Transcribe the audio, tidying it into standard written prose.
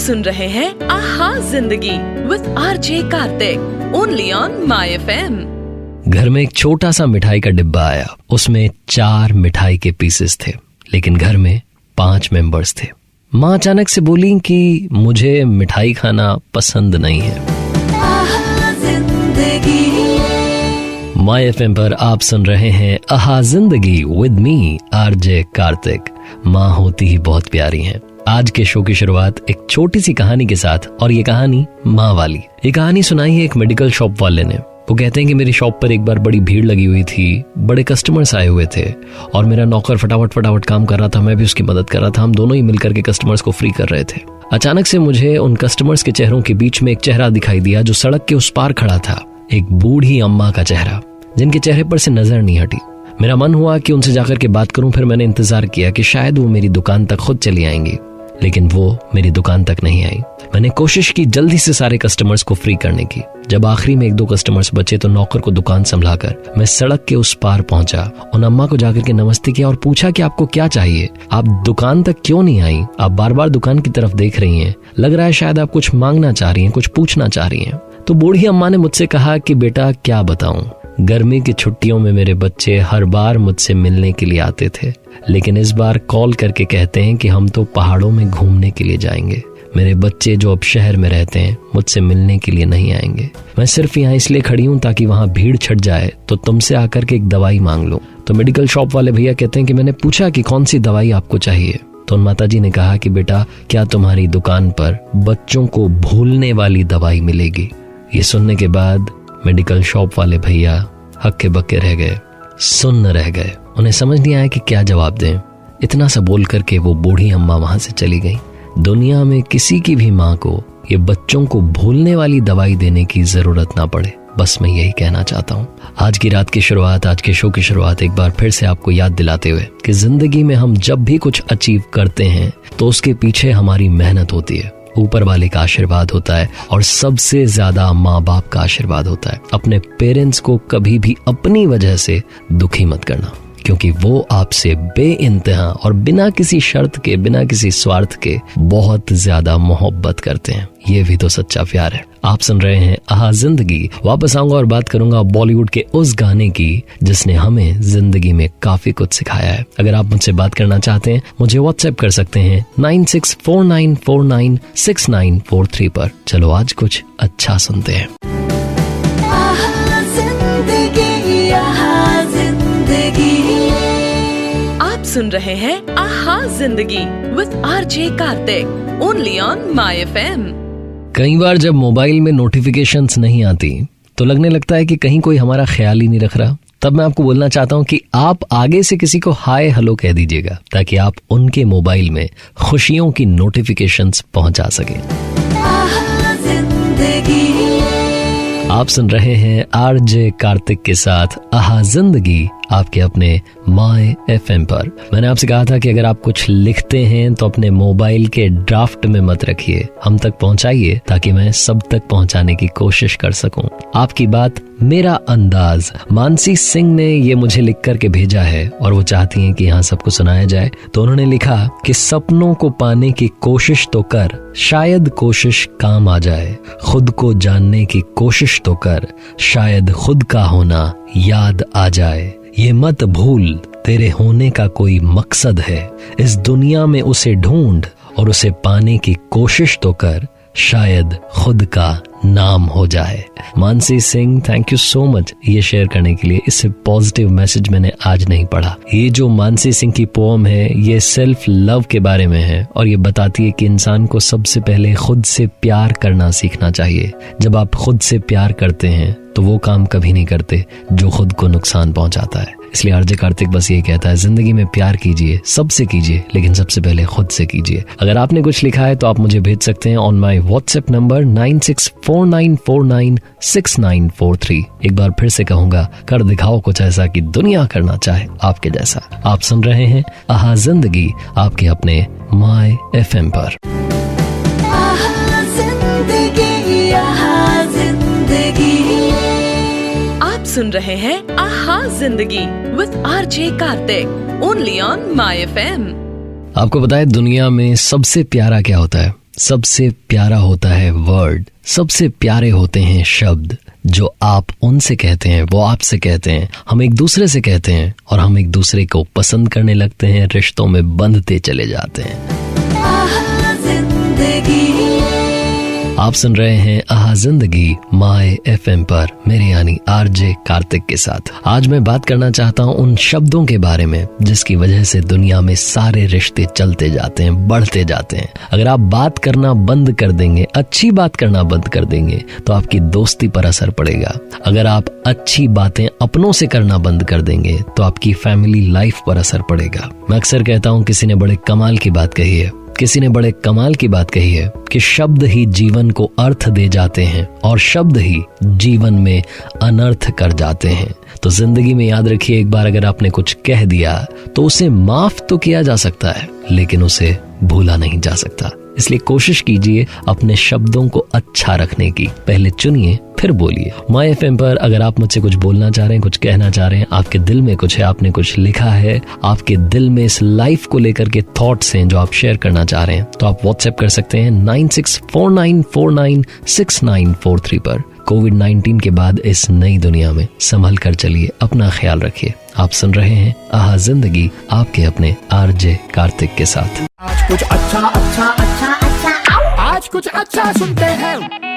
सुन रहे हैं आहा जिंदगी with RJ Kartik only on my FM. घर में एक छोटा सा मिठाई का डिब्बा आया। उसमें 4 मिठाई के पीसेस थे, लेकिन घर में 5 मेंबर्स थे। माँ अचानक से बोली कि मुझे मिठाई खाना पसंद नहीं है। माय एफएम पर आप सुन रहे हैं आहा जिंदगी विद मी आरजे कार्तिक। माँ होती ही बहुत प्यारी हैं। आज के शो की शुरुआत एक छोटी सी कहानी के साथ, और ये कहानी माँ वाली। ये कहानी सुनाई है एक मेडिकल शॉप वाले ने। वो कहते हैं कि मेरी शॉप पर एक बार बड़ी भीड़ लगी हुई थी, बड़े कस्टमर्स आए हुए थे और मेरा नौकर फटाफट काम कर रहा था, मैं भी उसकी मदद कर रहा था। हम दोनों ही मिलकर के कस्टमर्स को फ्री कर रहे थे। अचानक से मुझे उन कस्टमर्स के चेहरों के बीच में एक चेहरा दिखाई दिया जो सड़क के उस पार खड़ा था। एक बूढ़ी अम्मा का चेहरा, जिनके चेहरे पर से नजर नहीं हटी। मेरा मन हुआ कि उनसे जाकर के बात करूं। फिर मैंने इंतजार किया कि शायद वो मेरी दुकान तक खुद चली आएंगी, लेकिन वो मेरी दुकान तक नहीं आई। मैंने कोशिश की जल्दी से सारे कस्टमर्स को फ्री करने की। जब आखिरी में 1-2 कस्टमर्स बचे तो नौकर को दुकान संभलाकर मैं सड़क के उस पार पहुंचा। उन अम्मा को जाकर के नमस्ते किया और पूछा कि आपको क्या चाहिए, आप दुकान तक क्यों नहीं आई, आप बार बार दुकान की तरफ देख रही हैं, लग रहा है शायद आप कुछ मांगना चाह रही हैं, कुछ पूछना चाह रही हैं। तो बूढ़ी अम्मा ने मुझसे कहा कि बेटा क्या बताऊं, गर्मी की छुट्टियों में मेरे बच्चे हर बार मुझसे मिलने के लिए आते थे, लेकिन इस बार कॉल करके कहते हैं कि हम तो पहाड़ों में घूमने के लिए जाएंगे। मेरे बच्चे जो अब शहर में रहते हैं मुझसे मिलने के लिए नहीं आएंगे। मैं सिर्फ यहाँ इसलिए खड़ी हूँ ताकि वहाँ भीड़ छट जाए तो तुमसे आकर के एक दवाई मांग लूं। तो मेडिकल शॉप वाले भैया कहते हैं कि मैंने पूछा कि कौन सी दवाई आपको चाहिए। तो उन माताजी ने कहा कि बेटा क्या तुम्हारी दुकान पर बच्चों को भूलने वाली दवाई मिलेगी। ये सुनने के बाद मेडिकल शॉप वाले भैया हक्के बक्के रह गए, सुन्न रह गए। उन्हें समझ नहीं आया कि क्या जवाब दें। इतना सा बोल करके वो बूढ़ी अम्मा वहां से चली गई। दुनिया में किसी की भी माँ को ये बच्चों को भूलने वाली दवाई देने की जरूरत ना पड़े, बस मैं यही कहना चाहता हूँ। आज की रात की शुरुआत, आज के शो की शुरुआत एक बार फिर से आपको याद दिलाते हुए कि जिंदगी में हम जब भी कुछ अचीव करते हैं तो उसके पीछे हमारी मेहनत होती है, ऊपर वाले का आशीर्वाद होता है और सबसे ज्यादा माँ बाप का आशीर्वाद होता है। अपने पेरेंट्स को कभी भी अपनी वजह से दुखी मत करना, क्योंकि वो आपसे बेइंतहा और बिना किसी शर्त के, बिना किसी स्वार्थ के बहुत ज्यादा मोहब्बत करते हैं। ये भी तो सच्चा प्यार है। आप सुन रहे हैं आहा जिंदगी। वापस आऊंगा और बात करूंगा बॉलीवुड के उस गाने की जिसने हमें जिंदगी में काफी कुछ सिखाया है। अगर आप मुझसे बात करना चाहते हैं मुझे व्हाट्सएप कर सकते हैं 9649496943 पर। चलो आज कुछ अच्छा सुनते हैं। आप सुन रहे हैं आहा जिंदगी with RJ Kartik only on my FM. कई बार जब मोबाइल में नोटिफिकेशंस नहीं आती तो लगने लगता है कि कहीं कोई हमारा ख्याल ही नहीं रख रहा। तब मैं आपको बोलना चाहता हूँ कि आप आगे से किसी को हाय हेलो कह दीजिएगा ताकि आप उनके मोबाइल में खुशियों की नोटिफिकेशंस पहुंचा सके। आप सुन रहे हैं आरजे कार्तिक के साथ आहा जिंदगी, आपके अपने माय एफएम पर। मैंने आपसे कहा था कि अगर आप कुछ लिखते हैं तो अपने मोबाइल के ड्राफ्ट में मत रखिए, हम तक पहुंचाइए ताकि मैं सब तक पहुंचाने की कोशिश कर सकूं। आपकी बात मेरा अंदाज। मानसी सिंह ने ये मुझे लिख करके भेजा है और वो चाहती हैं कि यहाँ सबको सुनाया जाए। तो उन्होंने लिखा कि सपनों को पाने की कोशिश तो कर, शायद कोशिश काम आ जाए। खुद को जानने की कोशिश तो कर, शायद खुद का होना याद आ जाए। ये मत भूल तेरे होने का कोई मकसद है, इस दुनिया में उसे ढूंढ और उसे पाने की कोशिश तो कर, शायद खुद का नाम हो जाए। Mansi Singh, thank you so much ये शेयर करने के लिए। इससे पॉजिटिव मैसेज मैंने आज नहीं पढ़ा। ये जो मानसी सिंह की पोएम है ये सेल्फ लव के बारे में है और ये बताती है कि इंसान को सबसे पहले खुद से प्यार करना सीखना चाहिए। जब आप खुद से प्यार करते हैं तो वो काम कभी नहीं करते जो खुद को नुकसान पहुंचाता है। इसलिए आरजे कार्तिक बस ये कहता है जिंदगी में प्यार कीजिए, सबसे कीजिए, लेकिन सबसे पहले खुद से कीजिए। अगर आपने कुछ लिखा है तो आप मुझे भेज सकते हैं ऑन माई व्हाट्सएप नंबर 9649496943। एक बार फिर से कहूंगा, कर दिखाओ कुछ ऐसा कि दुनिया करना चाहे आपके जैसा। आप सुन रहे हैं आहा जिंदगी, आपके अपने माय एफएम पर। आप सुन रहे हैं आहा जिंदगी with RJ Kartik only on my FM. आपको पता है दुनिया में सबसे प्यारा क्या होता है? सबसे प्यारा होता है वर्ड, सबसे प्यारे होते हैं शब्द। जो आप उनसे कहते हैं वो आपसे कहते हैं, हम एक दूसरे से कहते हैं और हम एक दूसरे को पसंद करने लगते हैं, रिश्तों में बंधते चले जाते हैं। आप सुन रहे हैं आहा जिंदगी माय एफएम पर, मेरे यानी आरजे कार्तिक के साथ। आज मैं बात करना चाहता हूँ उन शब्दों के बारे में जिसकी वजह से दुनिया में सारे रिश्ते चलते जाते हैं, बढ़ते जाते हैं। अगर आप बात करना बंद कर देंगे, अच्छी बात करना बंद कर देंगे तो आपकी दोस्ती पर असर पड़ेगा। अगर आप अच्छी बातें अपनों से करना बंद कर देंगे तो आपकी फैमिली लाइफ पर असर पड़ेगा। मैं अक्सर कहता हूँ किसी ने बड़े कमाल की बात कही है, किसी ने बड़े कमाल की बात कही है कि शब्द ही जीवन को अर्थ दे जाते हैं और शब्द ही जीवन में अनर्थ कर जाते हैं। तो जिंदगी में याद रखिए, एक बार अगर आपने कुछ कह दिया तो उसे माफ तो किया जा सकता है लेकिन उसे भूला नहीं जा सकता। इसलिए कोशिश कीजिए अपने शब्दों को अच्छा रखने की, पहले चुनिए फिर बोलिए। माय एफएम पर अगर आप मुझसे कुछ बोलना चाह रहे हैं, कुछ कहना चाह रहे हैं, आपके दिल में कुछ है, आपने कुछ लिखा है, आपके दिल में इस लाइफ को लेकर के थॉट्स हैं जो आप शेयर करना चाह रहे हैं, तो आप व्हाट्सएप कर सकते हैं 9649496943 पर। कोविड-19 के बाद इस नई दुनिया में संभल कर चलिए, अपना ख्याल रखिए। आप सुन रहे हैं आहा जिंदगी आपके अपने आरजे कार्तिक के साथ। आज कुछ अच्छा अच्छा अच्छा अच्छा आज कुछ अच्छा सुनते हैं।